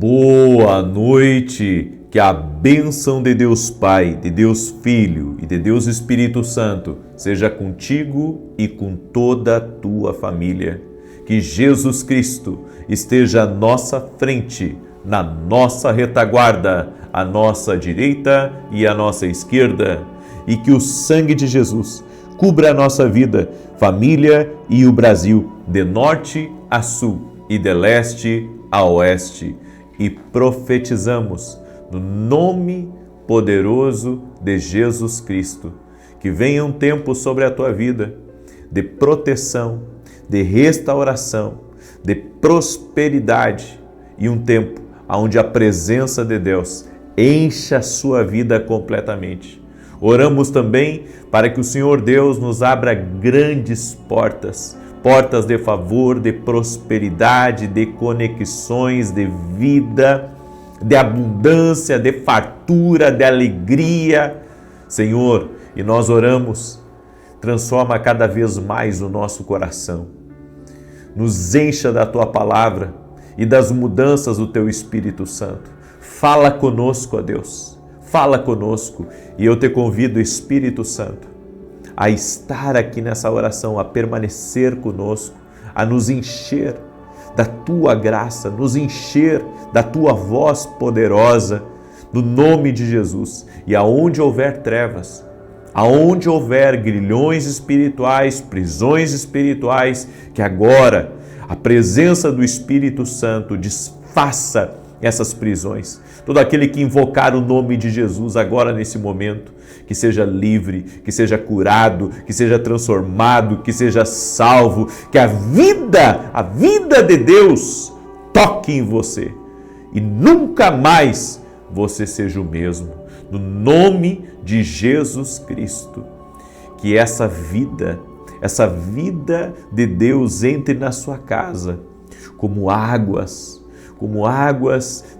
Boa noite, que a bênção de Deus Pai, de Deus Filho e de Deus Espírito Santo seja contigo e com toda a tua família. Que Jesus Cristo esteja à nossa frente, na nossa retaguarda, à nossa direita e à nossa esquerda, e que o sangue de Jesus cubra a nossa vida, família e o Brasil, de norte a sul e de leste a oeste. E profetizamos no nome poderoso de Jesus Cristo, que venha um tempo sobre a tua vida de proteção, de restauração, de prosperidade e um tempo onde a presença de Deus encha a sua vida completamente. Oramos também para que o Senhor Deus nos abra grandes portas, portas de favor, de prosperidade, de conexões, de vida, de abundância, de fartura, de alegria. Senhor, e nós oramos, transforma cada vez mais o nosso coração. Nos encha da Tua palavra e das mudanças do Teu Espírito Santo. Fala conosco, ó Deus, fala conosco. E eu te convido, Espírito Santo, a estar aqui nessa oração, a permanecer conosco, a nos encher da Tua graça, nos encher da Tua voz poderosa, no nome de Jesus. E aonde houver trevas, aonde houver grilhões espirituais, prisões espirituais, que agora a presença do Espírito Santo desfaça essas prisões. Todo aquele que invocar o nome de Jesus agora nesse momento, que seja livre, que seja curado, que seja transformado, que seja salvo, que a vida de Deus toque em você e nunca mais você seja o mesmo. No nome de Jesus Cristo, que essa vida de Deus entre na sua casa como águas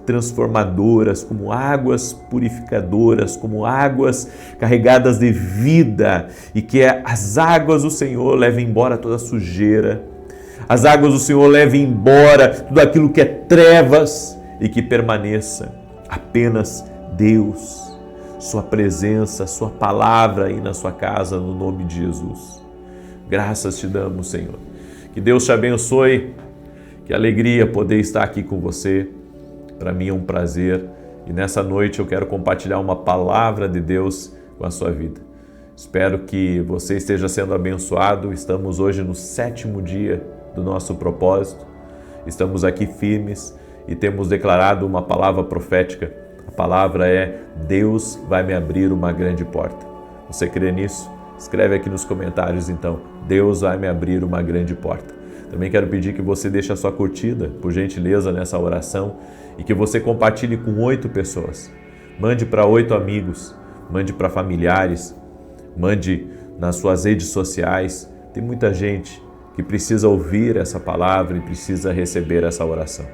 transformadoras, como águas purificadoras, como águas carregadas de vida, e que as águas do Senhor levem embora toda a sujeira, as águas do Senhor levem embora tudo aquilo que é trevas e que permaneça apenas Deus, Sua presença, Sua palavra aí na sua casa, no nome de Jesus. Graças te damos, Senhor. Que Deus te abençoe. Que alegria poder estar aqui com você. Para mim é um prazer. E nessa noite eu quero compartilhar uma palavra de Deus com a sua vida. Espero que você esteja sendo abençoado. Estamos hoje no 7º dia do nosso propósito. Estamos aqui firmes e temos declarado uma palavra profética. A palavra é: Deus vai me abrir uma grande porta. Você crê nisso? Escreve aqui nos comentários então. Deus vai me abrir uma grande porta. Também quero pedir que você deixe a sua curtida, por gentileza, nessa oração, e que você compartilhe com 8 pessoas. Mande para 8 amigos, mande para familiares, mande nas suas redes sociais. Tem muita gente que precisa ouvir essa palavra e precisa receber essa oração.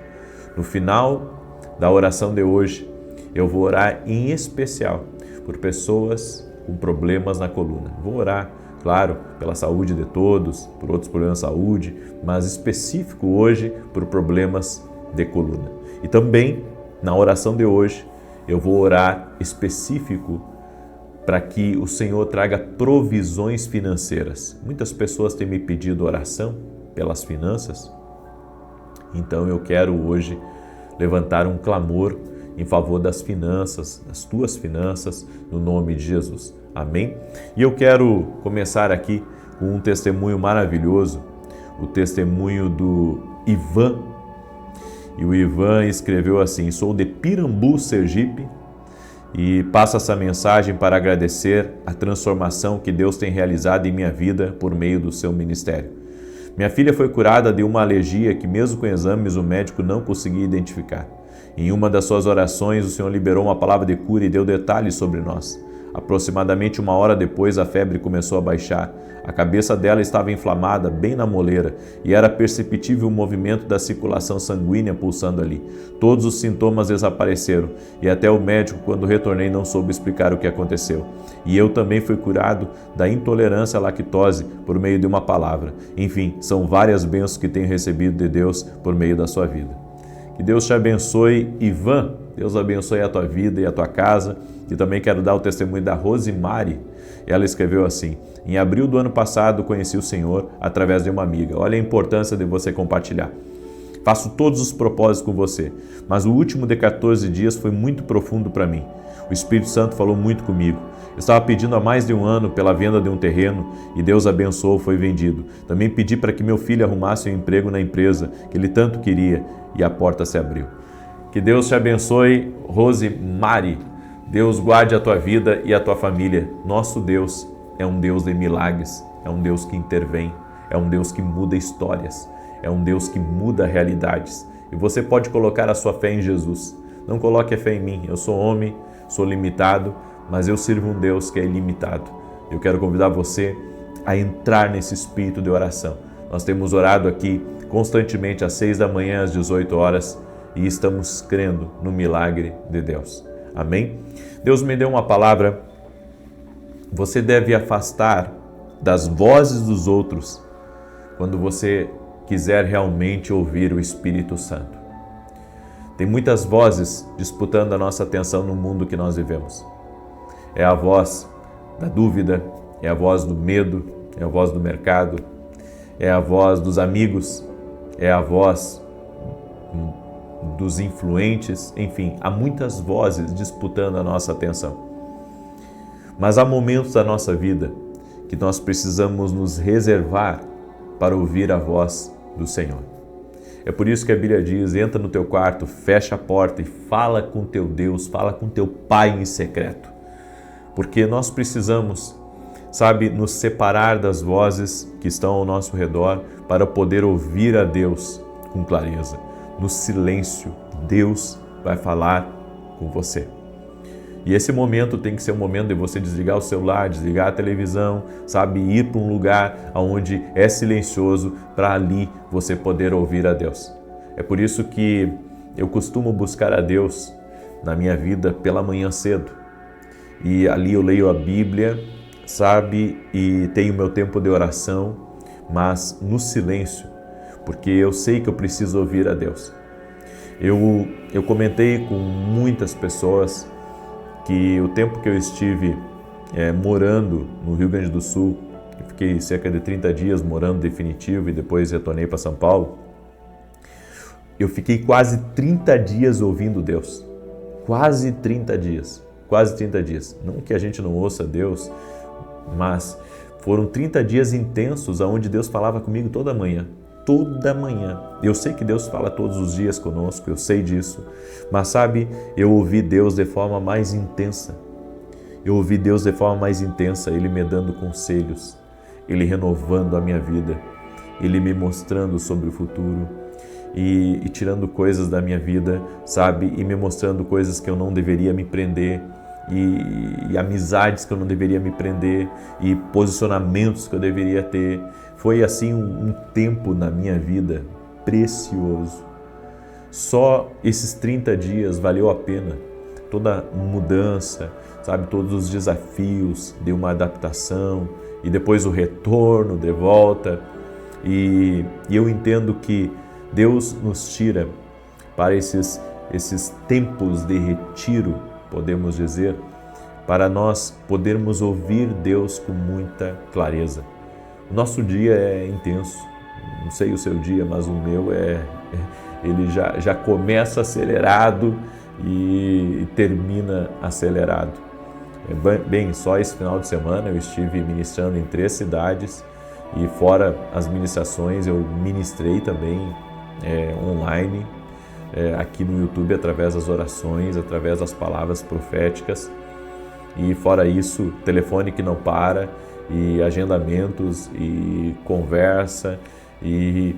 No final da oração de hoje, eu vou orar em especial por pessoas com problemas na coluna. Vou orar, claro, pela saúde de todos, por outros problemas de saúde, mas específico hoje por problemas de coluna. E também, na oração de hoje, eu vou orar específico para que o Senhor traga provisões financeiras. Muitas pessoas têm me pedido oração pelas finanças, então eu quero hoje levantar um clamor em favor das finanças, das tuas finanças, no nome de Jesus. Amém? E eu quero começar aqui com um testemunho maravilhoso, o testemunho do Ivan. E o Ivan escreveu assim: sou de Pirambu, Sergipe, e passo essa mensagem para agradecer a transformação que Deus tem realizado em minha vida por meio do seu ministério. Minha filha foi curada de uma alergia que, mesmo com exames, o médico não conseguia identificar. Em uma das suas orações, o Senhor liberou uma palavra de cura e deu detalhes sobre nós. Aproximadamente 1 hora depois, a febre começou a baixar. A cabeça dela estava inflamada, bem na moleira, e era perceptível o movimento da circulação sanguínea pulsando ali. Todos os sintomas desapareceram, e até o médico, quando retornei, não soube explicar o que aconteceu. E eu também fui curado da intolerância à lactose por meio de uma palavra. Enfim, são várias bênçãos que tenho recebido de Deus por meio da sua vida. Que Deus te abençoe, Ivan. Deus abençoe a tua vida e a tua casa. E também quero dar o testemunho da Rosimari. Ela escreveu assim: em abril do ano passado conheci o Senhor através de uma amiga. Olha a importância de você compartilhar. Faço todos os propósitos com você, mas o último de 14 dias foi muito profundo para mim. O Espírito Santo falou muito comigo. Eu estava pedindo há mais de um ano pela venda de um terreno e Deus abençoou, foi vendido. Também pedi para que meu filho arrumasse um emprego na empresa que ele tanto queria e a porta se abriu. Que Deus te abençoe, Rosimari. Deus guarde a tua vida e a tua família. Nosso Deus é um Deus de milagres, é um Deus que intervém, é um Deus que muda histórias, é um Deus que muda realidades. E você pode colocar a sua fé em Jesus. Não coloque a fé em mim. Eu sou homem, sou limitado, mas eu sirvo um Deus que é ilimitado. Eu quero convidar você a entrar nesse espírito de oração. Nós temos orado aqui constantemente às 6 da manhã, às 18 horas, e estamos crendo no milagre de Deus. Amém? Deus me deu uma palavra. Você deve afastar das vozes dos outros quando você quiser realmente ouvir o Espírito Santo. Tem muitas vozes disputando a nossa atenção no mundo que nós vivemos. É a voz da dúvida, é a voz do medo, é a voz do mercado, é a voz dos amigos, é a voz dos influentes, enfim, há muitas vozes disputando a nossa atenção. Mas há momentos da nossa vida que nós precisamos nos reservar para ouvir a voz do Senhor. É por isso que a Bíblia diz: entra no teu quarto, fecha a porta e fala com teu Deus, fala com teu Pai em secreto. Porque nós precisamos, nos separar das vozes que estão ao nosso redor para poder ouvir a Deus com clareza. No silêncio, Deus vai falar com você. E esse momento tem que ser um momento de você desligar o celular, desligar a televisão, ir para um lugar onde é silencioso, para ali você poder ouvir a Deus. É por isso que eu costumo buscar a Deus na minha vida pela manhã cedo. E ali eu leio a Bíblia, e tenho meu tempo de oração, mas no silêncio, porque eu sei que eu preciso ouvir a Deus. Eu comentei com muitas pessoas que o tempo que eu estive morando no Rio Grande do Sul, eu fiquei cerca de 30 dias morando definitivo e depois retornei para São Paulo, eu fiquei quase 30 dias ouvindo Deus. Quase 30 dias. Não que a gente não ouça Deus, mas foram 30 dias intensos onde Deus falava comigo toda manhã. Toda manhã. Eu sei que Deus fala todos os dias conosco, eu sei disso. Mas eu ouvi Deus de forma mais intensa. Ele me dando conselhos, Ele renovando a minha vida, Ele me mostrando sobre o futuro e tirando coisas da minha vida, e me mostrando coisas que eu não deveria me prender, e amizades que eu não deveria me prender, e posicionamentos que eu deveria ter. Foi um tempo na minha vida precioso. Só esses 30 dias valeu a pena. Toda mudança, todos os desafios de uma adaptação e depois o retorno de volta. E eu entendo que Deus nos tira para esses tempos de retiro, podemos dizer, para nós podermos ouvir Deus com muita clareza. O nosso dia é intenso, não sei o seu dia, mas o meu ele já começa acelerado e termina acelerado. Bem, só esse final de semana eu estive ministrando em 3 cidades e fora as ministrações eu ministrei também online, aqui no YouTube, através das orações, através das palavras proféticas. E fora isso, telefone que não para, e agendamentos, e conversa, e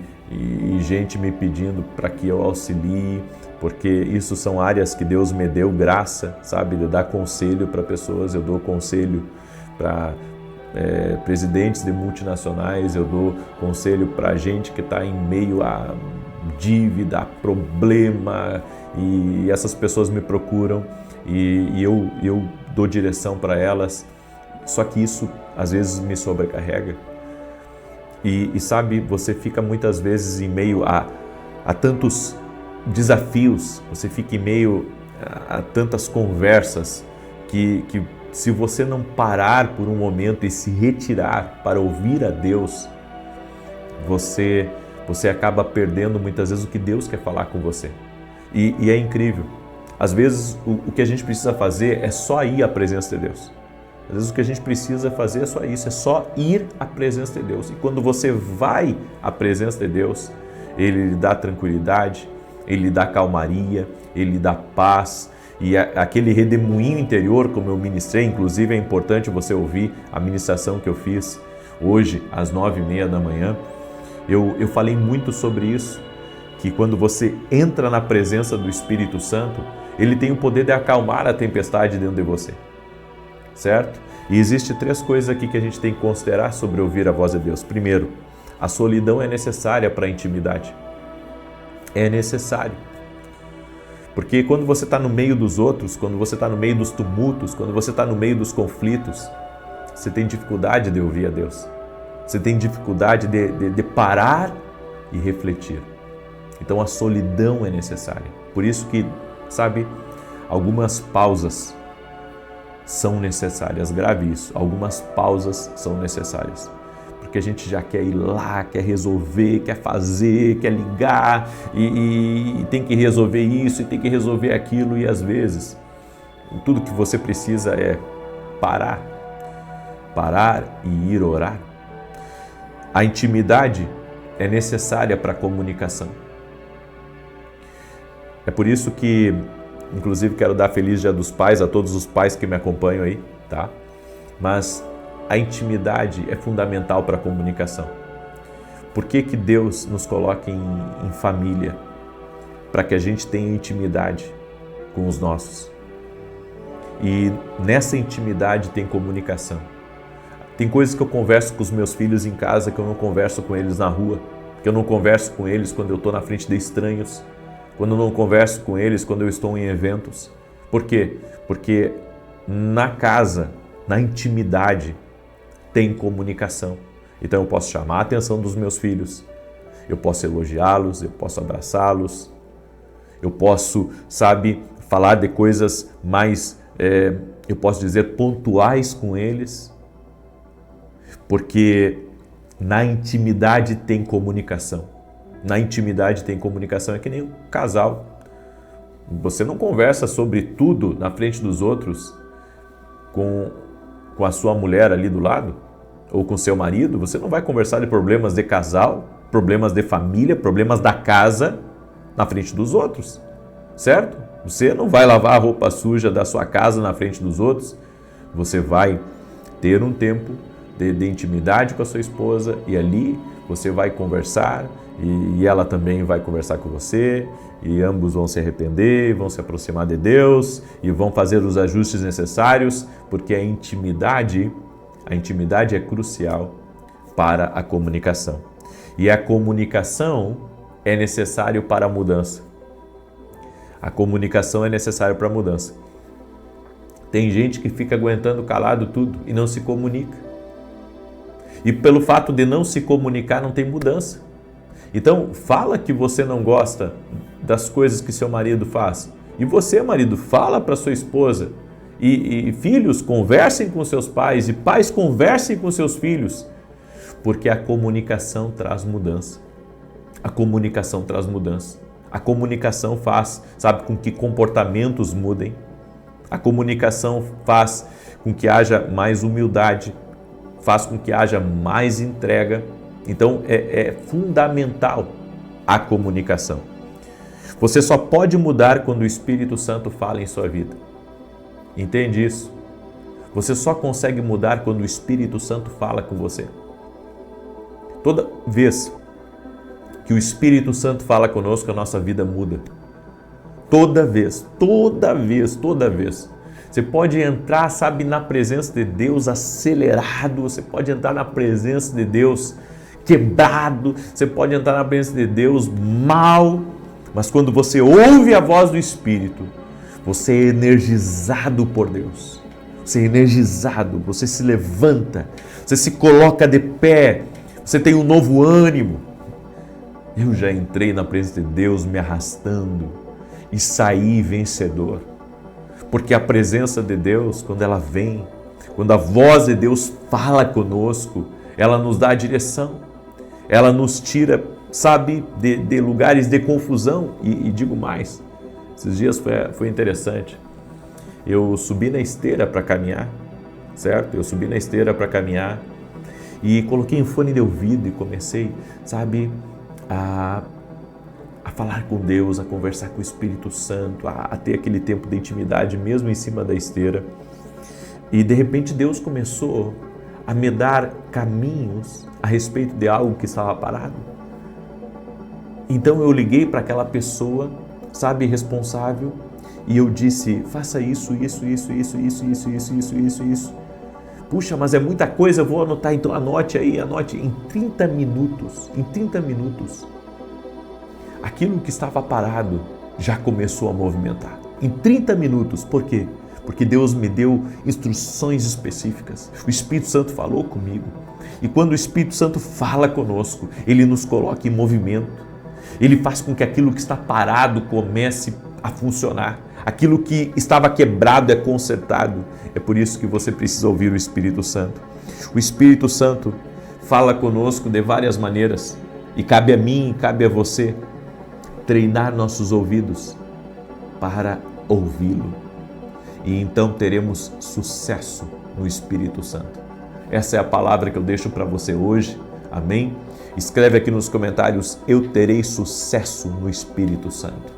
gente me pedindo para que eu auxilie, porque isso são áreas que Deus me deu graça, de dar conselho para pessoas. Eu dou conselho para presidentes de multinacionais, eu dou conselho para gente que está em meio a dívida, a problema, e essas pessoas me procuram e eu dou direção para elas. Só que isso às vezes me sobrecarrega e você fica muitas vezes em meio a tantos desafios, você fica em meio a tantas conversas que se você não parar por um momento e se retirar para ouvir a Deus, você acaba perdendo muitas vezes o que Deus quer falar com você. E é incrível. Às vezes o que a gente precisa fazer é só ir à presença de Deus. Às vezes o que a gente precisa fazer é só isso, é só ir à presença de Deus. E quando você vai à presença de Deus, Ele lhe dá tranquilidade, Ele lhe dá calmaria, Ele lhe dá paz. E aquele redemoinho interior, como eu ministrei, inclusive é importante você ouvir a ministração que eu fiz hoje às 9h30 da manhã. Eu falei muito sobre isso, que quando você entra na presença do Espírito Santo, Ele tem o poder de acalmar a tempestade dentro de você, certo? E existe 3 coisas aqui que a gente tem que considerar sobre ouvir a voz de Deus. Primeiro, a solidão é necessária para a intimidade. É necessário. Porque quando você está no meio dos outros, quando você está no meio dos tumultos, quando você está no meio dos conflitos, você tem dificuldade de ouvir a Deus. Você tem dificuldade de parar e refletir. Então a solidão é necessária. Por isso que, sabe, algumas pausas são necessárias. Grave isso, algumas pausas são necessárias. Porque a gente já quer ir lá, quer resolver, quer fazer, quer ligar e tem que resolver isso e tem que resolver aquilo. E às vezes, tudo que você precisa é parar e ir orar. A intimidade é necessária para a comunicação. É por isso que, inclusive, quero dar Feliz Dia dos Pais a todos os pais que me acompanham aí, tá? Mas a intimidade é fundamental para a comunicação. Por que Deus nos coloca em família? Para que a gente tenha intimidade com os nossos. E nessa intimidade tem comunicação. Tem coisas que eu converso com os meus filhos em casa que eu não converso com eles na rua, que eu não converso com eles quando eu estou na frente de estranhos, quando eu não converso com eles quando eu estou em eventos. Por quê? Porque na casa, na intimidade, tem comunicação. Então eu posso chamar a atenção dos meus filhos, eu posso elogiá-los, eu posso abraçá-los, eu posso, falar de coisas mais, eu posso dizer, pontuais com eles, porque na intimidade tem comunicação. Na intimidade tem comunicação, é que nem um casal. Você não conversa sobre tudo na frente dos outros com a sua mulher ali do lado, ou com seu marido. Você não vai conversar de problemas de casal, problemas de família, problemas da casa na frente dos outros, certo? Você não vai lavar a roupa suja da sua casa na frente dos outros. Você vai ter um tempo de intimidade com a sua esposa e ali você vai conversar e ela também vai conversar com você e ambos vão se arrepender, vão se aproximar de Deus e vão fazer os ajustes necessários, porque a intimidade é crucial para a comunicação. E a comunicação é necessário para a mudança. A comunicação é necessária para a mudança. Tem gente que fica aguentando calado tudo e não se comunica. E pelo fato de não se comunicar, não tem mudança. Então, fala que você não gosta das coisas que seu marido faz. E você, marido, fala para sua esposa. E filhos, conversem com seus pais. E pais, conversem com seus filhos. Porque a comunicação traz mudança. A comunicação traz mudança. A comunicação faz, com que comportamentos mudem. A comunicação faz com que haja mais humildade. Faz com que haja mais entrega. Então é fundamental a comunicação. Você só pode mudar quando o Espírito Santo fala em sua vida. Entende isso? Você só consegue mudar quando o Espírito Santo fala com você. Toda vez que o Espírito Santo fala conosco, a nossa vida muda. Toda vez. Você pode entrar, na presença de Deus acelerado, você pode entrar na presença de Deus quebrado, você pode entrar na presença de Deus mal, mas quando você ouve a voz do Espírito, você é energizado por Deus. Você é energizado, você se levanta, você se coloca de pé, você tem um novo ânimo. eu já entrei na presença de Deus me arrastando e saí vencedor. Porque a presença de Deus, quando ela vem, quando a voz de Deus fala conosco, ela nos dá a direção, ela nos tira, sabe, de lugares de confusão. E digo mais, esses dias foi interessante. Eu subi na esteira para caminhar, certo? Eu subi na esteira para caminhar e coloquei um fone de ouvido e comecei, sabe, a falar com Deus, a conversar com o Espírito Santo, a ter aquele tempo de intimidade mesmo em cima da esteira. E de repente Deus começou a me dar caminhos a respeito de algo que estava parado. Então eu liguei para aquela pessoa, sabe, responsável, e eu disse, faça isso. Puxa, mas é muita coisa, eu vou anotar, então anote aí, em 30 minutos, aquilo que estava parado já começou a movimentar. Em 30 minutos, por quê? Porque Deus me deu instruções específicas, o Espírito Santo falou comigo, e quando o Espírito Santo fala conosco, Ele nos coloca em movimento, Ele faz com que aquilo que está parado comece a funcionar, aquilo que estava quebrado é consertado. É por isso que você precisa ouvir o Espírito Santo. O Espírito Santo fala conosco de várias maneiras e cabe a mim, cabe a você treinar nossos ouvidos para ouvi-lo. E então teremos sucesso no Espírito Santo. Essa é a palavra que eu deixo para você hoje. Amém? Escreve aqui nos comentários, eu terei sucesso no Espírito Santo.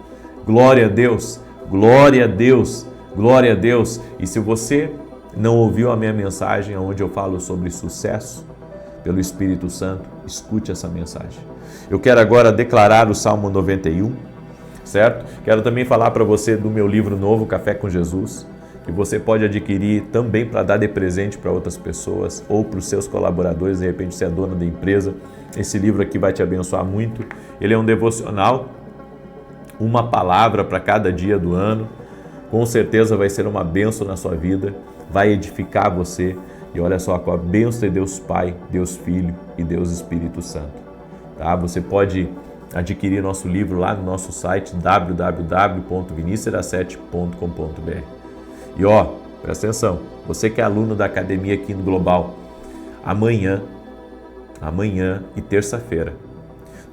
Glória a Deus, glória a Deus, glória a Deus. E se você não ouviu a minha mensagem onde eu falo sobre sucesso pelo Espírito Santo, escute essa mensagem. Eu quero agora declarar o Salmo 91, certo? Quero também falar para você do meu livro novo, Café com Jesus, que você pode adquirir também para dar de presente para outras pessoas ou para os seus colaboradores, de repente você é dono da empresa. Esse livro aqui vai te abençoar muito. Ele é um devocional, uma palavra para cada dia do ano. Com certeza vai ser uma bênção na sua vida, vai edificar você. E olha só, com a bênção de Deus Pai, Deus Filho e Deus Espírito Santo. Tá? Você pode adquirir nosso livro lá no nosso site www.vinicius7.com.br. E ó, presta atenção, você que é aluno da Academia aqui no Global, amanhã e terça-feira,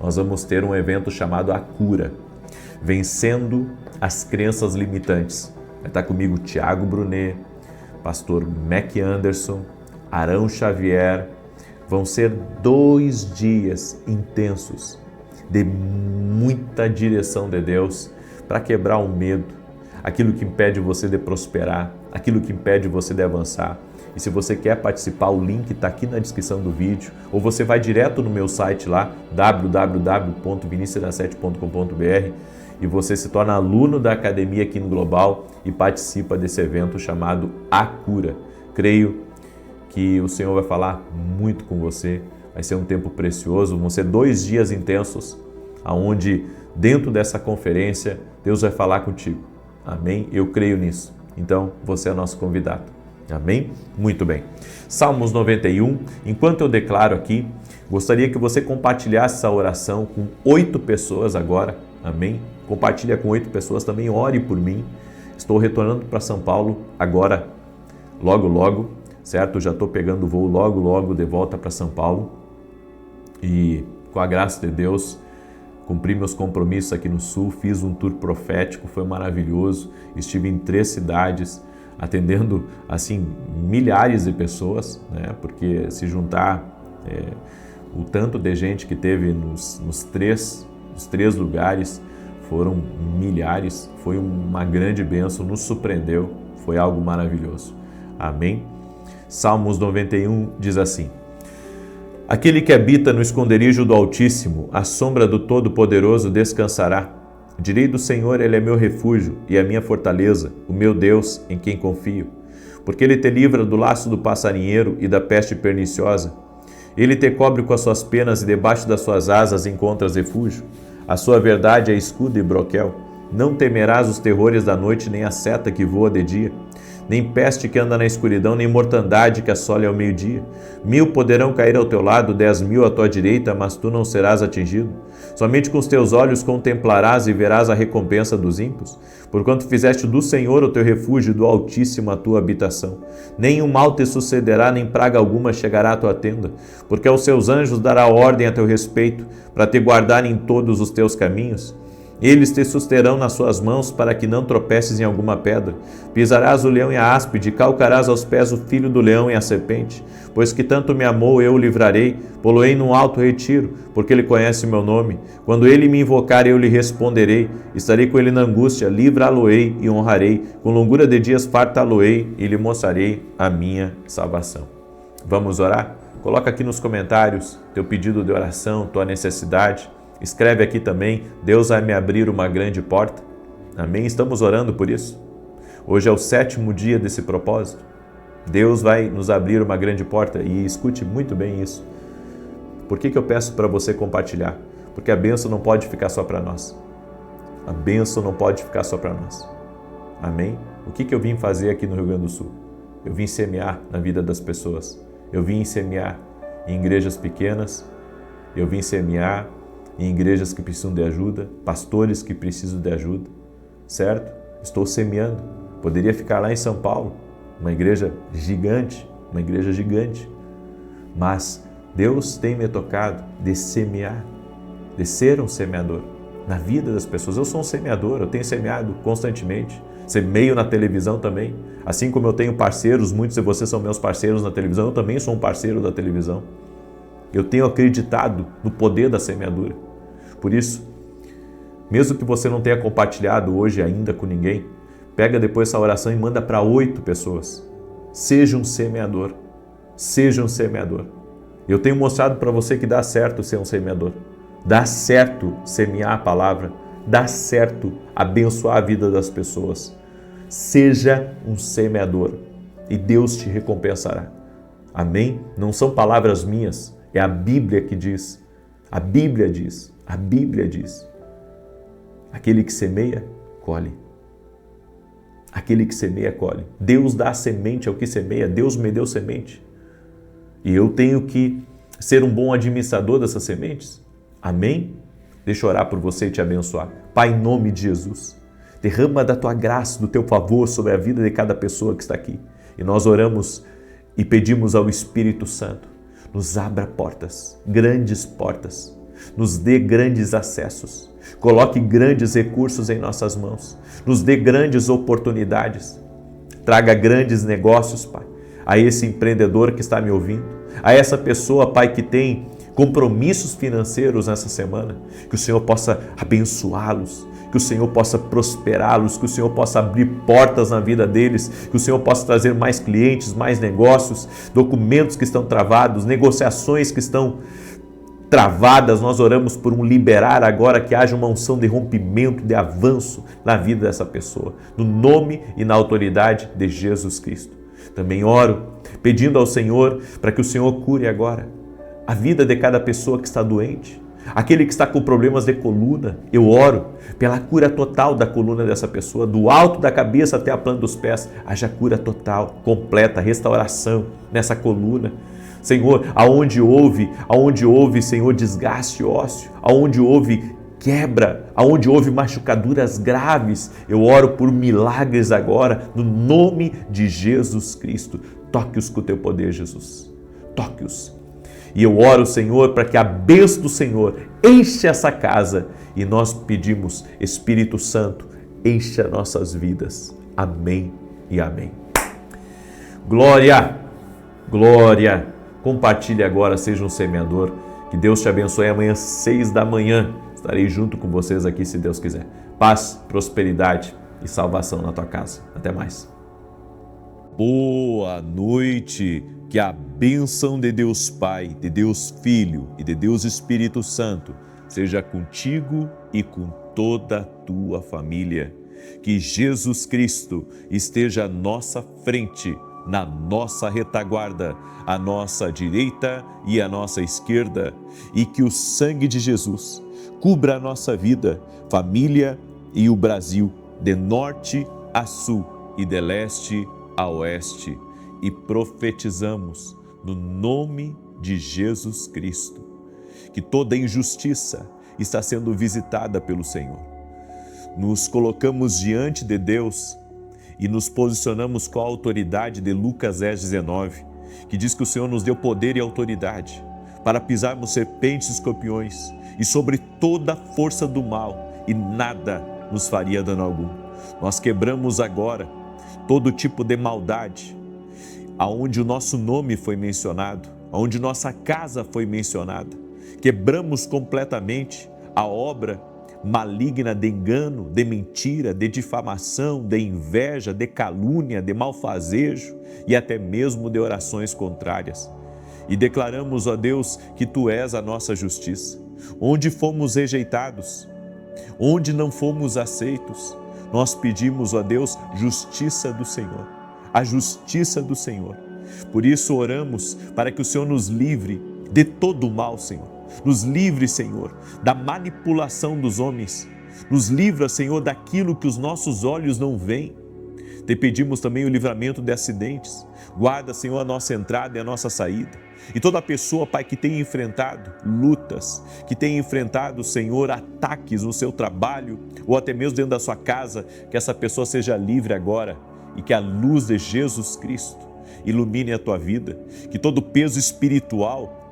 nós vamos ter um evento chamado A Cura, Vencendo as Crenças Limitantes. Vai estar comigo o Tiago Brunet, pastor Mac Anderson, Arão Xavier. Vão ser 2 dias intensos de muita direção de Deus para quebrar o medo, aquilo que impede você de prosperar, aquilo que impede você de avançar. E se você quer participar, o link está aqui na descrição do vídeo, ou você vai direto no meu site lá, www.vinicius7.com.br, e você se torna aluno da Academia aqui no Global e participa desse evento chamado A Cura. Creio que o Senhor vai falar muito com você, vai ser um tempo precioso, vão ser 2 dias intensos, onde dentro dessa conferência Deus vai falar contigo. Amém? Eu creio nisso. Então, você é nosso convidado. Amém? Muito bem. Salmos 91. Enquanto eu declaro aqui, gostaria que você compartilhasse essa oração com 8 pessoas agora. Amém? Compartilha com 8 pessoas também. Ore por mim. Estou retornando para São Paulo agora, logo, certo? Eu já estou pegando o voo logo de volta para São Paulo. E com a graça de Deus, cumpri meus compromissos aqui no Sul, fiz um tour profético, foi maravilhoso. Estive em 3 cidades, atendendo assim milhares de pessoas, né? Porque se juntar o tanto de gente que teve nos três lugares, foram milhares, foi uma grande bênção, nos surpreendeu, foi algo maravilhoso. Amém? Salmos 91 diz assim: aquele que habita no esconderijo do Altíssimo, à sombra do Todo-Poderoso descansará. Direi do Senhor, Ele é meu refúgio e a minha fortaleza, o meu Deus em quem confio. Porque Ele te livra do laço do passarinheiro e da peste perniciosa. Ele te cobre com as suas penas e debaixo das suas asas encontras refúgio. A sua verdade é escudo e broquel. Não temerás os terrores da noite, nem a seta que voa de dia, nem peste que anda na escuridão, nem mortandade que assole ao meio-dia. 1000 poderão cair ao teu lado, 10.000 à tua direita, mas tu não serás atingido. Somente com os teus olhos contemplarás e verás a recompensa dos ímpios, porquanto fizeste do Senhor o teu refúgio e do Altíssimo a tua habitação. Nenhum mal te sucederá, nem praga alguma chegará à tua tenda, porque aos seus anjos dará ordem a teu respeito, para te guardarem em todos os teus caminhos. Eles te susterão nas suas mãos, para que não tropeces em alguma pedra. Pisarás o leão e a áspide, calcarás aos pés o filho do leão e a serpente. Pois que tanto me amou, eu o livrarei, pô-lo-ei num alto retiro, porque ele conhece o meu nome. Quando ele me invocar, eu lhe responderei. Estarei com ele na angústia, livrá-lo-ei e honrarei. Com longura de dias fartá-lo-ei e lhe mostrarei a minha salvação. Vamos orar? Coloca aqui nos comentários teu pedido de oração, tua necessidade. Escreve aqui também, Deus vai me abrir uma grande porta. Amém? Estamos orando por isso. Hoje é o 7º dia desse propósito. Deus vai nos abrir uma grande porta e escute muito bem isso. Por que eu peço para você compartilhar? Porque a bênção não pode ficar só para nós. A bênção não pode ficar só para nós. Amém? O que eu vim fazer aqui no Rio Grande do Sul? Eu vim semear na vida das pessoas. Eu vim semear em igrejas pequenas. Eu vim semear em igrejas que precisam de ajuda, pastores que precisam de ajuda, certo? Estou semeando. Poderia ficar lá em São Paulo, uma igreja gigante, mas Deus tem me tocado de semear, de ser um semeador na vida das pessoas. Eu sou um semeador, eu tenho semeado constantemente, semeio na televisão também, assim como eu tenho parceiros, muitos de vocês são meus parceiros na televisão, eu também sou um parceiro da televisão. Eu tenho acreditado no poder da semeadura. Por isso, mesmo que você não tenha compartilhado hoje ainda com ninguém, pega depois essa oração e manda para 8 pessoas. Seja um semeador. Seja um semeador. Eu tenho mostrado para você que dá certo ser um semeador. Dá certo semear a palavra. Dá certo abençoar a vida das pessoas. Seja um semeador e Deus te recompensará. Amém? Não são palavras minhas, é a Bíblia que diz. A Bíblia diz. A Bíblia diz, aquele que semeia, colhe. Aquele que semeia, colhe. Deus dá semente ao que semeia, Deus me deu semente. E eu tenho que ser um bom administrador dessas sementes. Amém? Deixa eu orar por você e te abençoar. Pai, em nome de Jesus, derrama da tua graça, do teu favor sobre a vida de cada pessoa que está aqui. E nós oramos e pedimos ao Espírito Santo, nos abra portas, grandes portas, nos dê grandes acessos, coloque grandes recursos em nossas mãos, nos dê grandes oportunidades, traga grandes negócios, Pai, a esse empreendedor que está me ouvindo, a essa pessoa, Pai, que tem compromissos financeiros nessa semana, que o Senhor possa abençoá-los, que o Senhor possa prosperá-los, que o Senhor possa abrir portas na vida deles, que o Senhor possa trazer mais clientes, mais negócios, documentos que estão travados, negociações que estão travadas. Nós oramos por um liberar agora, que haja uma unção de rompimento, de avanço na vida dessa pessoa, no nome e na autoridade de Jesus Cristo. Também oro pedindo ao Senhor para que o Senhor cure agora a vida de cada pessoa que está doente, aquele que está com problemas de coluna. Eu oro pela cura total da coluna dessa pessoa, do alto da cabeça até a planta dos pés, haja cura total, completa, restauração nessa coluna. Senhor, aonde houve, Senhor, desgaste ósseo, aonde houve quebra, aonde houve machucaduras graves, eu oro por milagres agora, no nome de Jesus Cristo. Toque-os com o teu poder, Jesus. Toque-os. E eu oro, Senhor, para que a bênção do Senhor enche essa casa. E nós pedimos, Espírito Santo, encha nossas vidas. Amém e amém. Glória, glória. Compartilhe agora, seja um semeador. Que Deus te abençoe. Amanhã, 6 da manhã, estarei junto com vocês aqui, se Deus quiser. Paz, prosperidade e salvação na tua casa. Até mais. Boa noite. Que a bênção de Deus Pai, de Deus Filho e de Deus Espírito Santo seja contigo e com toda a tua família. Que Jesus Cristo esteja à nossa frente, na nossa retaguarda, à nossa direita e à nossa esquerda, e que o sangue de Jesus cubra a nossa vida, família e o Brasil, de norte a sul e de leste a oeste e profetizamos no nome de Jesus Cristo que toda injustiça está sendo visitada pelo Senhor. Nos colocamos diante de Deus e nos posicionamos com a autoridade de Lucas 10:19, que diz que o Senhor nos deu poder e autoridade para pisarmos serpentes e escorpiões e sobre toda a força do mal, e nada nos faria dano algum. Nós quebramos agora todo tipo de maldade, aonde o nosso nome foi mencionado, aonde nossa casa foi mencionada. Quebramos completamente a obra maligna de engano, de mentira, de difamação, de inveja, de calúnia, de malfazejo e até mesmo de orações contrárias. E declaramos, ó Deus, que Tu és a nossa justiça. Onde fomos rejeitados, onde não fomos aceitos, nós pedimos, ó Deus, justiça do Senhor, a justiça do Senhor. Por isso oramos para que o Senhor nos livre de todo o mal, Senhor. Nos livre, Senhor, da manipulação dos homens. Nos livra, Senhor, daquilo que os nossos olhos não veem. Te pedimos também o livramento de acidentes. Guarda, Senhor, a nossa entrada e a nossa saída. E toda pessoa, Pai, que tenha enfrentado lutas, que tenha enfrentado, Senhor, ataques no seu trabalho ou até mesmo dentro da sua casa, que essa pessoa seja livre agora e que a luz de Jesus Cristo ilumine a tua vida. Que todo peso espiritual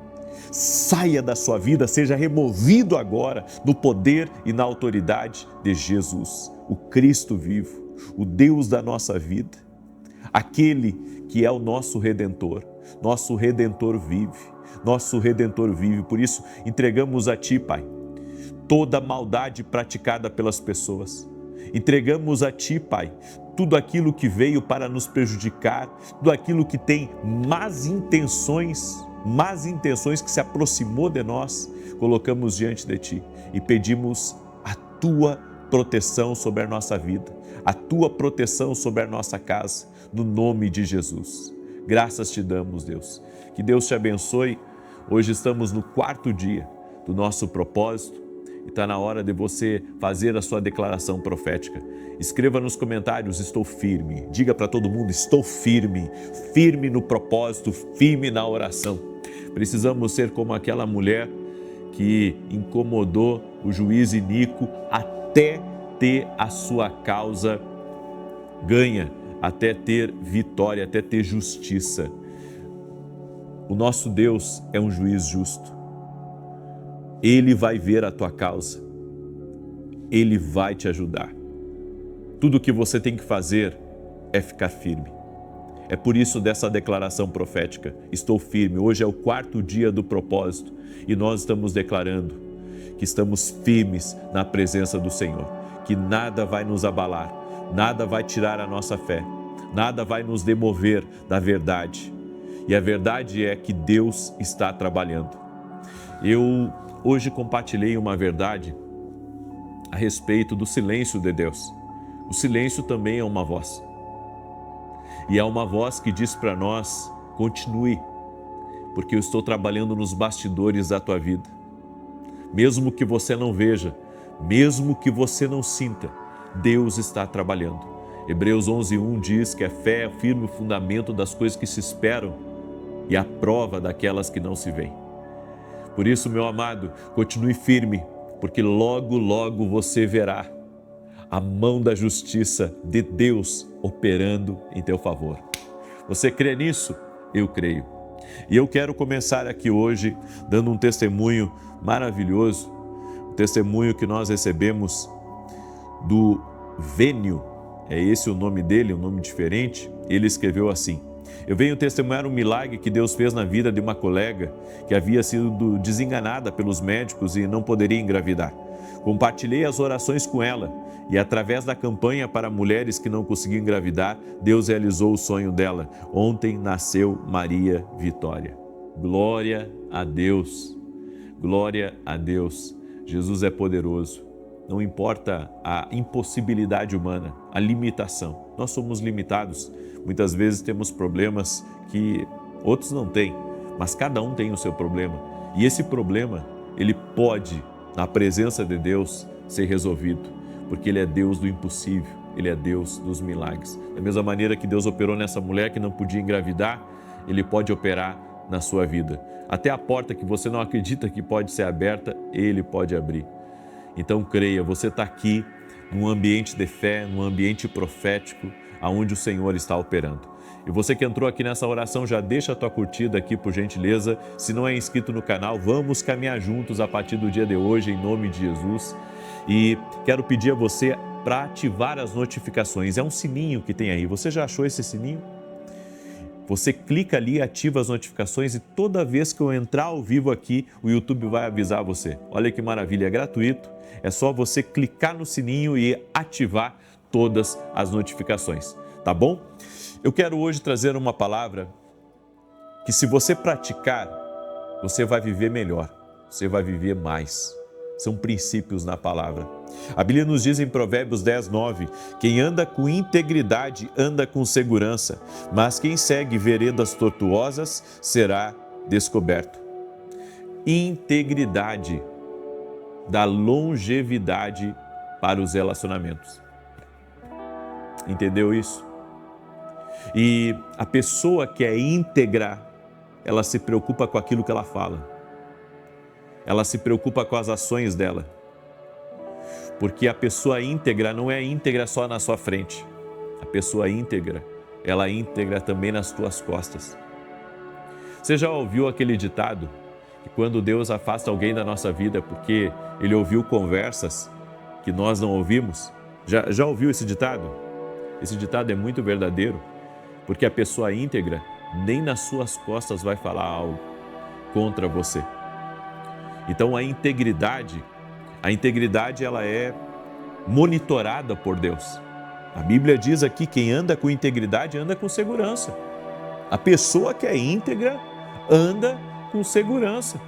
saia da sua vida, seja removido agora no poder e na autoridade de Jesus, o Cristo vivo, o Deus da nossa vida, aquele que é o nosso Redentor. Nosso Redentor vive, nosso Redentor vive. Por isso entregamos a Ti, Pai, toda maldade praticada pelas pessoas. Entregamos a Ti, Pai, tudo aquilo que veio para nos prejudicar, tudo aquilo que tem más intenções que se aproximou de nós, colocamos diante de Ti e pedimos a Tua proteção sobre a nossa vida, a Tua proteção sobre a nossa casa, no nome de Jesus. Graças Te damos, Deus. Que Deus te abençoe. Hoje estamos no 4º dia do nosso propósito e está na hora de você fazer a sua declaração profética. Escreva nos comentários: estou firme. Diga para todo mundo: estou firme. Firme no propósito, firme na oração. Precisamos ser como aquela mulher que incomodou o juiz iníquo até ter a sua causa ganha, até ter vitória, até ter justiça. O nosso Deus é um juiz justo. Ele vai ver a tua causa. Ele vai te ajudar. Tudo o que você tem que fazer é ficar firme. É por isso dessa declaração profética: estou firme. Hoje é o 4º dia do propósito e nós estamos declarando que estamos firmes na presença do Senhor, que nada vai nos abalar, nada vai tirar a nossa fé, nada vai nos demover da verdade. E a verdade é que Deus está trabalhando. Eu hoje compartilhei uma verdade a respeito do silêncio de Deus. O silêncio também é uma voz. E é uma voz que diz para nós: continue, porque eu estou trabalhando nos bastidores da tua vida. Mesmo que você não veja, mesmo que você não sinta, Deus está trabalhando. Hebreus 11:1 diz que a fé é o firme fundamento das coisas que se esperam e a prova daquelas que não se veem. Por isso, meu amado, continue firme, porque logo, logo você verá a mão da justiça de Deus operando em teu favor. Você crê nisso? Eu creio. E eu quero começar aqui hoje dando um testemunho maravilhoso, um testemunho que nós recebemos do Vênio, é esse o nome dele, um nome diferente. Ele escreveu assim: eu venho testemunhar um milagre que Deus fez na vida de uma colega que havia sido desenganada pelos médicos e não poderia engravidar. Compartilhei as orações com ela e, através da campanha para mulheres que não conseguiam engravidar, Deus realizou o sonho dela. Ontem nasceu Maria Vitória. Glória a Deus, glória a Deus. Jesus é poderoso. Não importa a impossibilidade humana, a limitação. Nós somos limitados. Muitas vezes temos problemas que outros não têm, mas cada um tem o seu problema. E esse problema, ele pode, na presença de Deus, ser resolvido, porque Ele é Deus do impossível. Ele é Deus dos milagres. Da mesma maneira que Deus operou nessa mulher que não podia engravidar, Ele pode operar na sua vida. Até a porta que você não acredita que pode ser aberta, Ele pode abrir. Então creia, você está aqui num ambiente de fé, num ambiente profético, aonde o Senhor está operando. E você que entrou aqui nessa oração, já deixa a tua curtida aqui, por gentileza. Se não é inscrito no canal, vamos caminhar juntos a partir do dia de hoje, em nome de Jesus. E quero pedir a você para ativar as notificações. É um sininho que tem aí. Você já achou esse sininho? Você clica ali, ativa as notificações e toda vez que eu entrar ao vivo aqui, o YouTube vai avisar você. Olha que maravilha, é gratuito. É só você clicar no sininho e ativar todas as notificações, tá bom? Eu quero hoje trazer uma palavra que, se você praticar, você vai viver melhor, você vai viver mais. São princípios na palavra. A Bíblia nos diz em Provérbios 10, 9, quem anda com integridade anda com segurança, mas quem segue veredas tortuosas será descoberto. Integridade dá longevidade para os relacionamentos. Entendeu isso? E a pessoa que é íntegra, ela se preocupa com aquilo que ela fala. Ela se preocupa com as ações dela. Porque a pessoa íntegra não é íntegra só na sua frente. A pessoa íntegra, ela é íntegra também nas tuas costas. Você já ouviu aquele ditado que quando Deus afasta alguém da nossa vida porque Ele ouviu conversas que nós não ouvimos? Já ouviu esse ditado? Esse ditado é muito verdadeiro, porque a pessoa íntegra nem nas suas costas vai falar algo contra você. Então a integridade ela é monitorada por Deus. A Bíblia diz aqui, quem anda com integridade anda com segurança. A pessoa que é íntegra anda com segurança.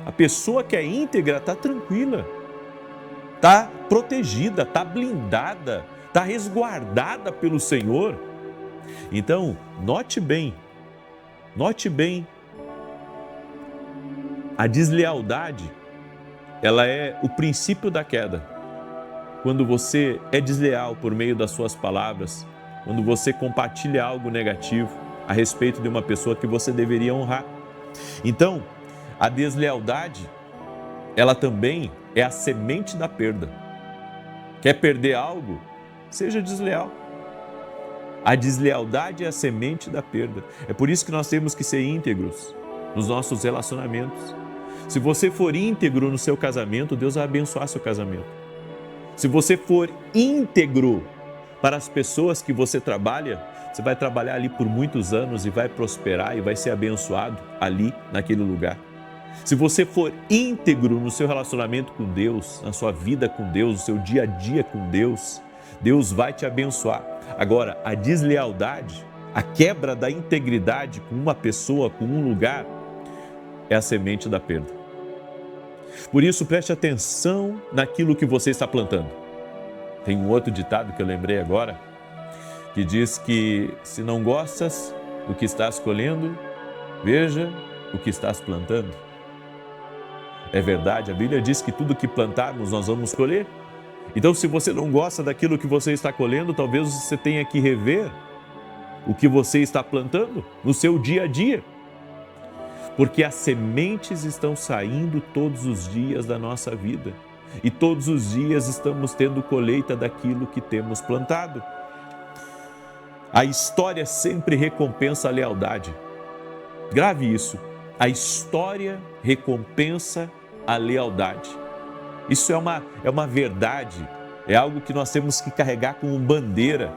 A pessoa que é íntegra está tranquila, está protegida, está blindada, está resguardada pelo Senhor. Então, note bem, a deslealdade, ela é o princípio da queda. Quando você é desleal por meio das suas palavras, quando você compartilha algo negativo a respeito de uma pessoa que você deveria honrar. Então, a deslealdade, ela também é a semente da perda. Quer perder algo? Seja desleal. A deslealdade é a semente da perda. É por isso que nós temos que ser íntegros nos nossos relacionamentos. Se você for íntegro no seu casamento, Deus vai abençoar seu casamento. Se você for íntegro para as pessoas que você trabalha, você vai trabalhar ali por muitos anos e vai prosperar e vai ser abençoado ali naquele lugar. Se você for íntegro no seu relacionamento com Deus, na sua vida com Deus, no seu dia a dia com Deus, Deus vai te abençoar. Agora, a deslealdade, a quebra da integridade com uma pessoa, com um lugar, é a semente da perda. Por isso, preste atenção naquilo que você está plantando. Tem um outro ditado que eu lembrei agora, que diz que se não gostas do que estás colhendo, veja o que estás plantando. É verdade, a Bíblia diz que tudo que plantarmos nós vamos colher. Então, se você não gosta daquilo que você está colhendo, talvez você tenha que rever o que você está plantando no seu dia a dia. Porque as sementes estão saindo todos os dias da nossa vida. E todos os dias estamos tendo colheita daquilo que temos plantado. A história sempre recompensa a lealdade. Grave isso. A história recompensa a lealdade. Isso é uma verdade, é algo que nós temos que carregar como bandeira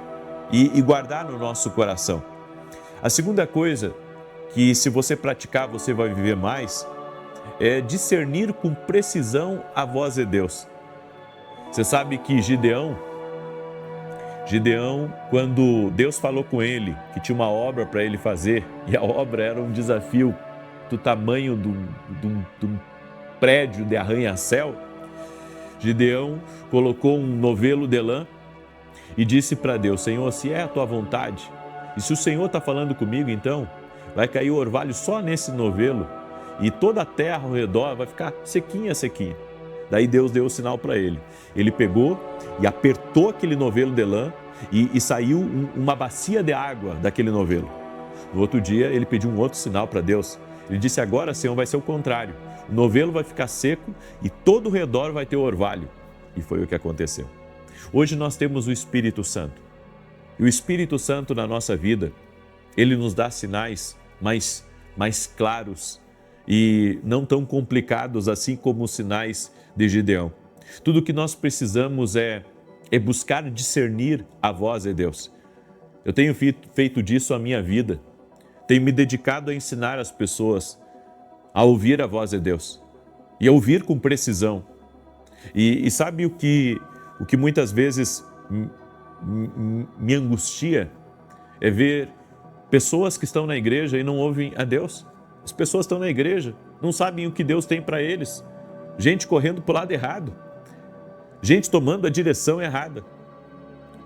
e guardar no nosso coração. A segunda coisa que, se você praticar, você vai viver mais, é discernir com precisão a voz de Deus. Você sabe que Gideão, quando Deus falou com ele que tinha uma obra para ele fazer, e a obra era um desafio do tamanho de um prédio de arranha-céu, Gideão colocou um novelo de lã e disse para Deus: Senhor, se é a tua vontade, e se o Senhor está falando comigo, então vai cair o orvalho só nesse novelo e toda a terra ao redor vai ficar sequinha. Daí Deus deu o sinal para ele. Ele pegou e apertou aquele novelo de lã e saiu uma bacia de água daquele novelo. No outro dia, ele pediu um outro sinal para Deus. Ele disse: agora, Senhor, vai ser o contrário. O novelo vai ficar seco e todo o redor vai ter orvalho. E foi o que aconteceu. Hoje nós temos o Espírito Santo. E o Espírito Santo na nossa vida, ele nos dá sinais mais claros e não tão complicados assim como os sinais de Gideão. Tudo o que nós precisamos é buscar discernir a voz de Deus. Eu tenho feito disso a minha vida. Tenho me dedicado a ensinar as pessoas a ouvir a voz de Deus e a ouvir com precisão. E sabe o que muitas vezes me angustia? É ver pessoas que estão na igreja e não ouvem a Deus. As pessoas estão na igreja, não sabem o que Deus tem para eles. Gente correndo para o lado errado. Gente tomando a direção errada.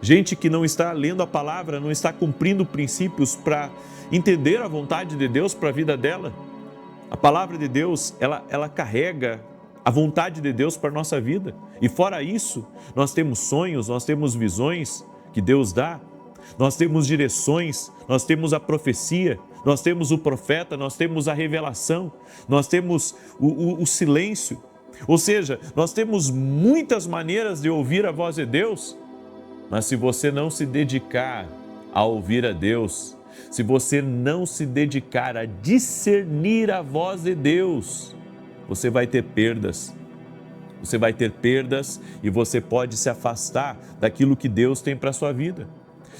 Gente que não está lendo a palavra, não está cumprindo princípios para entender a vontade de Deus para a vida dela. A palavra de Deus, ela carrega a vontade de Deus para a nossa vida. E fora isso, nós temos sonhos, nós temos visões que Deus dá, nós temos direções, nós temos a profecia, nós temos o profeta, nós temos a revelação, nós temos o silêncio. Ou seja, nós temos muitas maneiras de ouvir a voz de Deus, mas se você não se dedicar a ouvir a Deus, se você não se dedicar a discernir a voz de Deus, você vai ter perdas. Você vai ter perdas e você pode se afastar daquilo que Deus tem para a sua vida.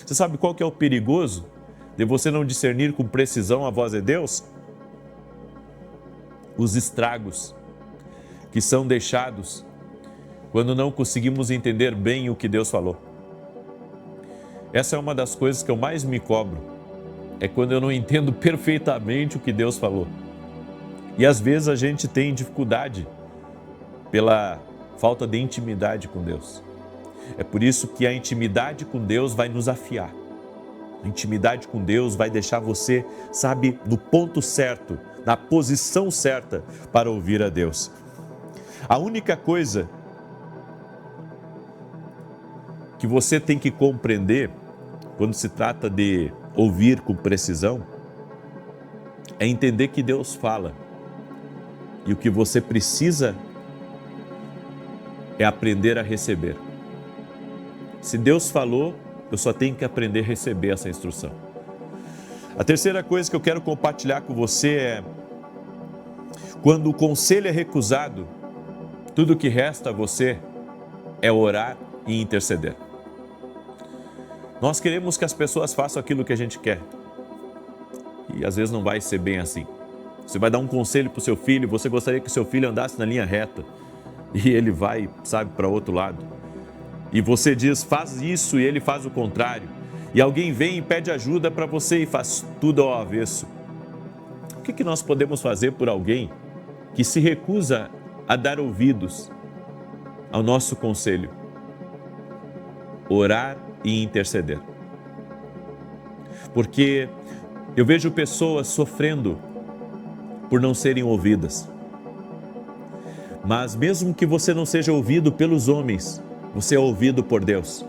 Você sabe qual que é o perigoso de você não discernir com precisão a voz de Deus? Os estragos que são deixados quando não conseguimos entender bem o que Deus falou. Essa é uma das coisas que eu mais me cobro, é quando eu não entendo perfeitamente o que Deus falou. E às vezes a gente tem dificuldade pela falta de intimidade com Deus. É por isso que a intimidade com Deus vai nos afiar. A intimidade com Deus vai deixar você, sabe, no ponto certo, na posição certa para ouvir a Deus. A única coisa que você tem que compreender quando se trata de ouvir com precisão é entender que Deus fala. E o que você precisa é aprender a receber. Se Deus falou, eu só tenho que aprender a receber essa instrução. A terceira coisa que eu quero compartilhar com você é: quando o conselho é recusado, tudo o que resta a você é orar e interceder. Nós queremos que as pessoas façam aquilo que a gente quer. E às vezes não vai ser bem assim. Você vai dar um conselho para o seu filho, você gostaria que o seu filho andasse na linha reta. E ele vai, sabe, para outro lado. E você diz: faz isso, e ele faz o contrário. E alguém vem e pede ajuda para você e faz tudo ao avesso. O que nós podemos fazer por alguém que se recusa a dar ouvidos ao nosso conselho? Orar e interceder. Porque eu vejo pessoas sofrendo por não serem ouvidas. Mas mesmo que você não seja ouvido pelos homens, você é ouvido por Deus.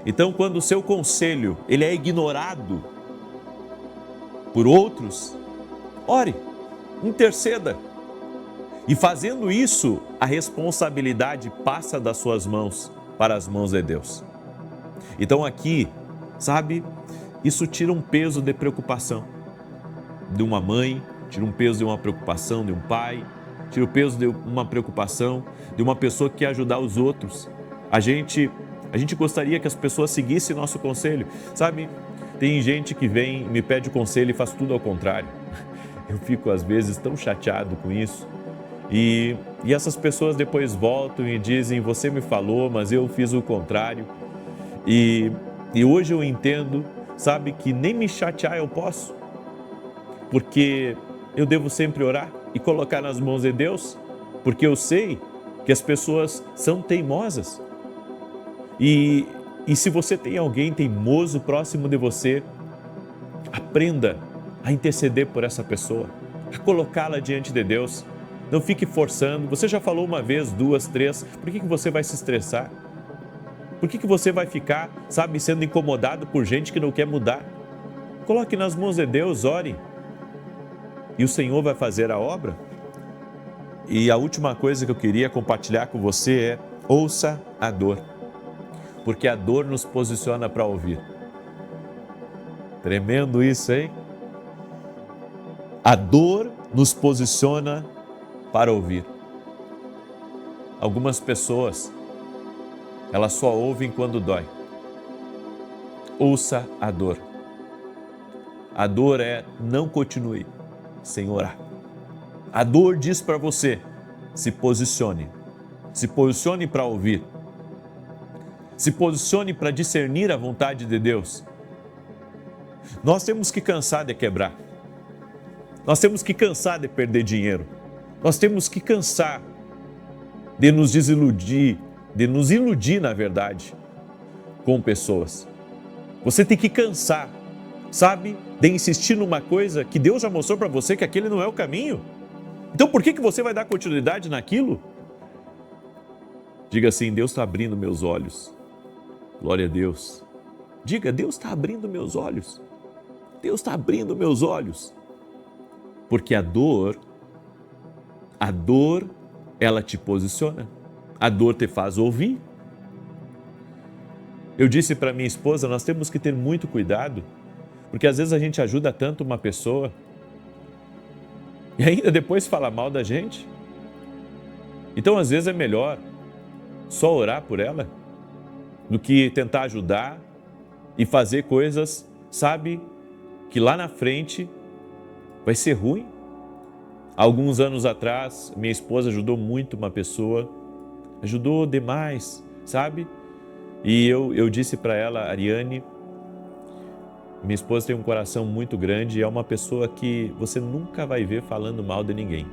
Então, quando o seu conselho ele é ignorado por outros, ore, interceda. E fazendo isso, a responsabilidade passa das suas mãos para as mãos de Deus. Então aqui, sabe, isso tira um peso de preocupação de uma mãe, tira um peso de uma preocupação de um pai, tira o peso de uma preocupação de uma pessoa que quer ajudar os outros. A gente gostaria que as pessoas seguissem nosso conselho. Sabe, tem gente que vem, me pede conselho e faz tudo ao contrário. Eu fico às vezes tão chateado com isso. E essas pessoas depois voltam e dizem: você me falou, mas eu fiz o contrário. E hoje eu entendo, sabe, que nem me chatear eu posso. Porque eu devo sempre orar e colocar nas mãos de Deus, porque eu sei que as pessoas são teimosas. E se você tem alguém teimoso próximo de você, aprenda a interceder por essa pessoa, a colocá-la diante de Deus. Não fique forçando. Você já falou uma vez, duas, três, por que você vai se estressar? Por que você vai ficar, sabe, sendo incomodado por gente que não quer mudar? Coloque nas mãos de Deus, ore. E o Senhor vai fazer a obra. E a última coisa que eu queria compartilhar com você é: ouça a dor. Porque a dor nos posiciona para ouvir. Tremendo isso, hein? A dor nos posiciona para ouvir. Algumas pessoas, elas só ouvem quando dói. Ouça a dor. A dor é: não continue sem orar. A dor diz para você: se posicione. Se posicione para ouvir. Se posicione para discernir a vontade de Deus. Nós temos que cansar de quebrar. Nós temos que cansar de perder dinheiro. Nós temos que cansar de nos desiludir, de nos iludir, na verdade, com pessoas. Você tem que cansar, sabe, de insistir numa coisa que Deus já mostrou para você que aquele não é o caminho. Então por que você vai dar continuidade naquilo? Diga assim: Deus está abrindo meus olhos. Glória a Deus. Diga: Deus está abrindo meus olhos. Deus está abrindo meus olhos. Porque a dor, ela te posiciona. A dor te faz ouvir. Eu disse para minha esposa: nós temos que ter muito cuidado, porque às vezes a gente ajuda tanto uma pessoa e ainda depois fala mal da gente. Então às vezes é melhor só orar por ela do que tentar ajudar e fazer coisas, sabe, que lá na frente vai ser ruim. Alguns anos atrás, minha esposa ajudou muito uma pessoa, ajudou demais, sabe? E eu disse para ela: Ariane, minha esposa tem um coração muito grande e é uma pessoa que você nunca vai ver falando mal de ninguém.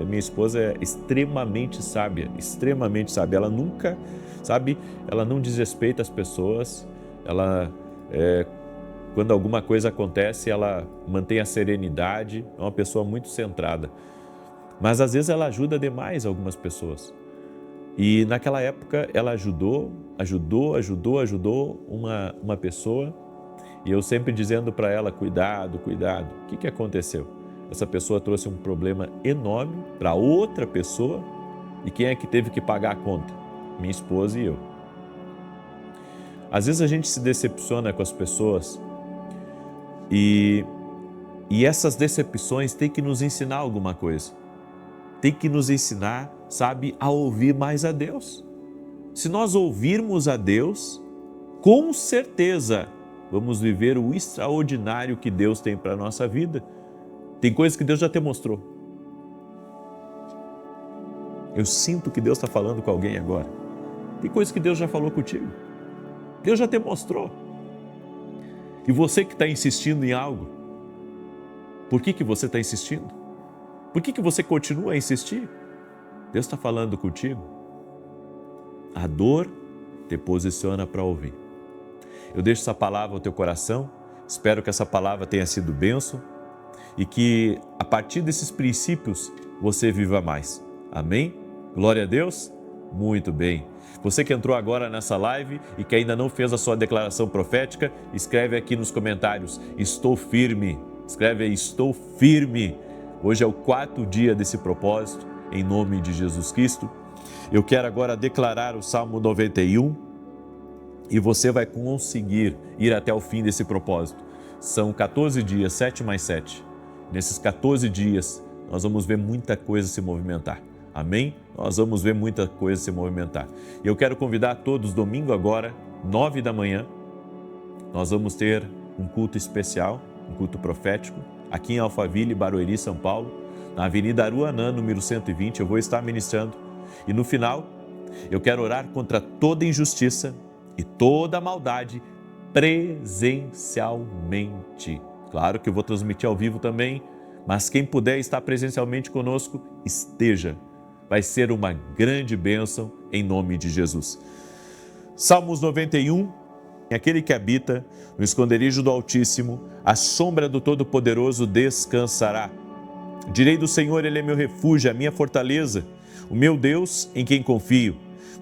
Minha esposa é extremamente sábia. Ela nunca, sabe, ela não desrespeita as pessoas. Ela, quando alguma coisa acontece, ela mantém a serenidade. É uma pessoa muito centrada. Mas às vezes ela ajuda demais algumas pessoas. E naquela época ela ajudou uma pessoa. E eu sempre dizendo para ela: cuidado. O que aconteceu? Essa pessoa trouxe um problema enorme para outra pessoa. E quem é que teve que pagar a conta? Minha esposa e eu. Às vezes a gente se decepciona com as pessoas e essas decepções têm que nos ensinar alguma coisa. Tem que nos ensinar, sabe, a ouvir mais a Deus. Se nós ouvirmos a Deus, com certeza vamos viver o extraordinário que Deus tem para a nossa vida. Tem coisas que Deus já te mostrou. Eu sinto que Deus está falando com alguém agora. Tem coisas que Deus já falou contigo. Deus já te mostrou. E você que está insistindo em algo, por que você está insistindo? Por que você continua a insistir? Deus está falando contigo. A dor te posiciona para ouvir. Eu deixo essa palavra ao teu coração, espero que essa palavra tenha sido bênção e que a partir desses princípios você viva mais. Amém? Glória a Deus? Muito bem. Você que entrou agora nessa live e que ainda não fez a sua declaração profética, escreve aqui nos comentários: estou firme. Escreve aí: estou firme. Hoje é o 4º dia desse propósito, em nome de Jesus Cristo. Eu quero agora declarar o Salmo 91. E você vai conseguir ir até o fim desse propósito. São 14 dias, 7 mais 7. Nesses 14 dias, nós vamos ver muita coisa se movimentar. Amém? Nós vamos ver muita coisa se movimentar. E eu quero convidar todos, domingo agora, 9 da manhã, nós vamos ter um culto especial, um culto profético, aqui em Alphaville, Barueri, São Paulo, na Avenida Aruanã, número 120, eu vou estar ministrando. E no final, eu quero orar contra toda injustiça e toda maldade presencialmente. Claro que eu vou transmitir ao vivo também, mas quem puder estar presencialmente conosco, esteja. Vai ser uma grande bênção em nome de Jesus. Salmos 91, aquele que habita no esconderijo do Altíssimo, a sombra do Todo-Poderoso descansará. Direi do Senhor, Ele é meu refúgio, a minha fortaleza, o meu Deus em quem confio.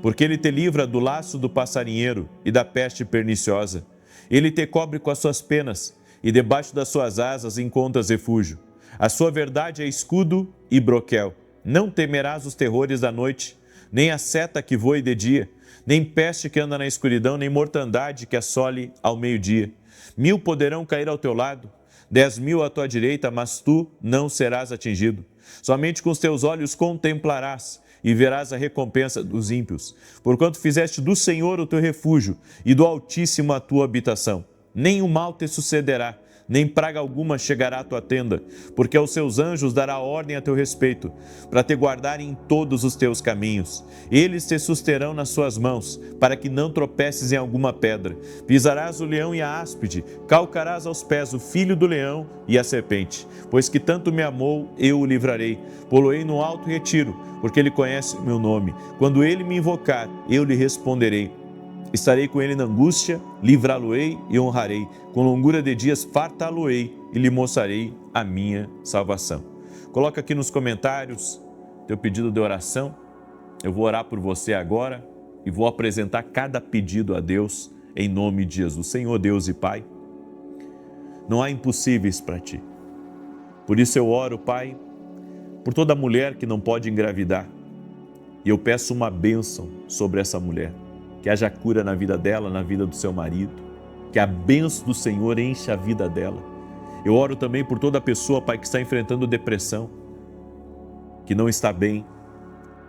Porque ele te livra do laço do passarinheiro e da peste perniciosa. Ele te cobre com as suas penas, e debaixo das suas asas encontras refúgio. A sua verdade é escudo e broquel. Não temerás os terrores da noite, nem a seta que voe de dia, nem peste que anda na escuridão, nem mortandade que assole ao meio-dia. 1000 poderão cair ao teu lado, 10.000 à tua direita, mas tu não serás atingido. Somente com os teus olhos contemplarás e verás a recompensa dos ímpios, porquanto fizeste do Senhor o teu refúgio e do Altíssimo a tua habitação. Nenhum mal te sucederá, nem praga alguma chegará à tua tenda, porque aos seus anjos dará ordem a teu respeito, para te guardarem em todos os teus caminhos. Eles te susterão nas suas mãos, para que não tropeces em alguma pedra. Pisarás o leão e a áspide, calcarás aos pés o filho do leão e a serpente. Pois que tanto me amou, eu o livrarei. Poloei no alto retiro, porque ele conhece o meu nome. Quando ele me invocar, eu lhe responderei. Estarei com ele na angústia, livrá-lo-ei e honrarei. Com longura de dias fartá-lo-ei e lhe mostrarei a minha salvação. Coloca aqui nos comentários teu pedido de oração. Eu vou orar por você agora e vou apresentar cada pedido a Deus em nome de Jesus. Senhor Deus e Pai, não há impossíveis para ti. Por isso eu oro, Pai, por toda mulher que não pode engravidar. E eu peço uma bênção sobre essa mulher. Que haja cura na vida dela, na vida do seu marido. Que a bênção do Senhor encha a vida dela. Eu oro também por toda pessoa, Pai, que está enfrentando depressão, que não está bem,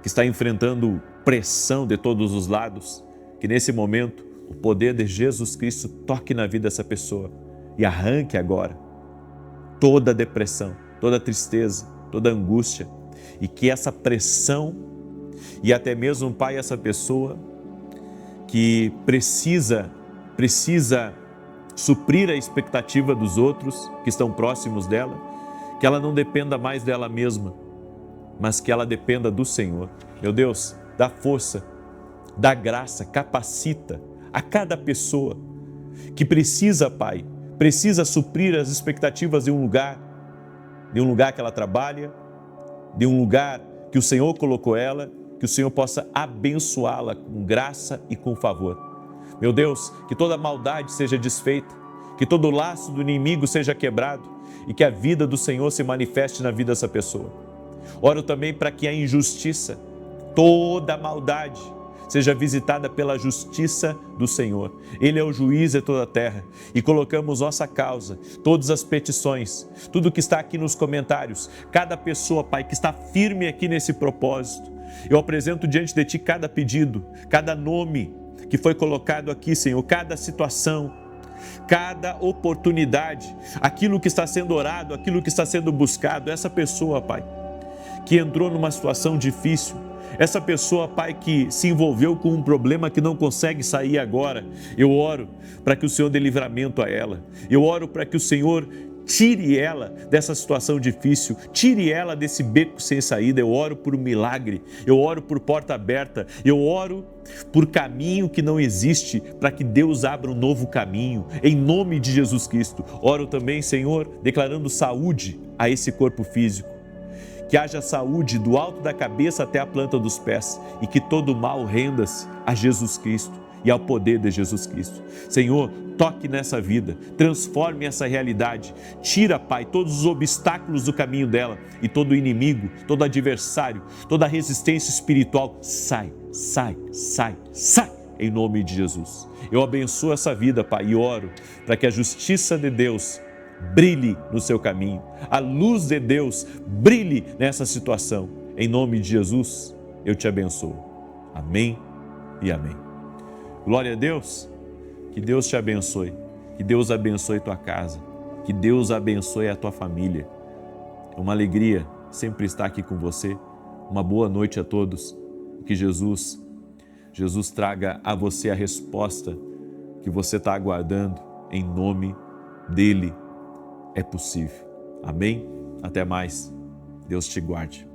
que está enfrentando pressão de todos os lados. Que nesse momento o poder de Jesus Cristo toque na vida dessa pessoa e arranque agora toda depressão, toda tristeza, toda angústia. E que essa pressão e até mesmo, Pai, essa pessoa que precisa suprir a expectativa dos outros que estão próximos dela, que ela não dependa mais dela mesma, mas que ela dependa do Senhor. Meu Deus, dá força, dá graça, capacita a cada pessoa que precisa, Pai, precisa suprir as expectativas de um lugar que ela trabalha, de um lugar que o Senhor colocou ela, que o Senhor possa abençoá-la com graça e com favor. Meu Deus, que toda maldade seja desfeita, que todo laço do inimigo seja quebrado e que a vida do Senhor se manifeste na vida dessa pessoa. Oro também para que a injustiça, toda a maldade, seja visitada pela justiça do Senhor. Ele é o juiz de toda a terra e colocamos nossa causa, todas as petições, tudo que está aqui nos comentários, cada pessoa, Pai, que está firme aqui nesse propósito. Eu apresento diante de Ti cada pedido, cada nome que foi colocado aqui, Senhor, cada situação, cada oportunidade, aquilo que está sendo orado, aquilo que está sendo buscado. Essa pessoa, Pai, que entrou numa situação difícil, essa pessoa, Pai, que se envolveu com um problema que não consegue sair agora, eu oro para que o Senhor dê livramento a ela. Eu oro para que o Senhor tire ela dessa situação difícil, tire ela desse beco sem saída. Eu oro por um milagre, eu oro por porta aberta, eu oro por caminho que não existe, para que Deus abra um novo caminho, em nome de Jesus Cristo. Oro também, Senhor, declarando saúde a esse corpo físico, que haja saúde do alto da cabeça até a planta dos pés e que todo mal renda-se a Jesus Cristo e ao poder de Jesus Cristo. Senhor, toque nessa vida, transforme essa realidade, tira, Pai, todos os obstáculos do caminho dela e todo inimigo, todo adversário, toda resistência espiritual, sai, em nome de Jesus. Eu abençoo essa vida, Pai, e oro para que a justiça de Deus brilhe no seu caminho, a luz de Deus brilhe nessa situação. Em nome de Jesus, eu te abençoo. Amém e amém. Glória a Deus, que Deus te abençoe, que Deus abençoe tua casa, que Deus abençoe a tua família. É uma alegria sempre estar aqui com você. Uma boa noite a todos, que Jesus traga a você a resposta que você está aguardando, em nome dEle. É possível. Amém? Até mais. Deus te guarde.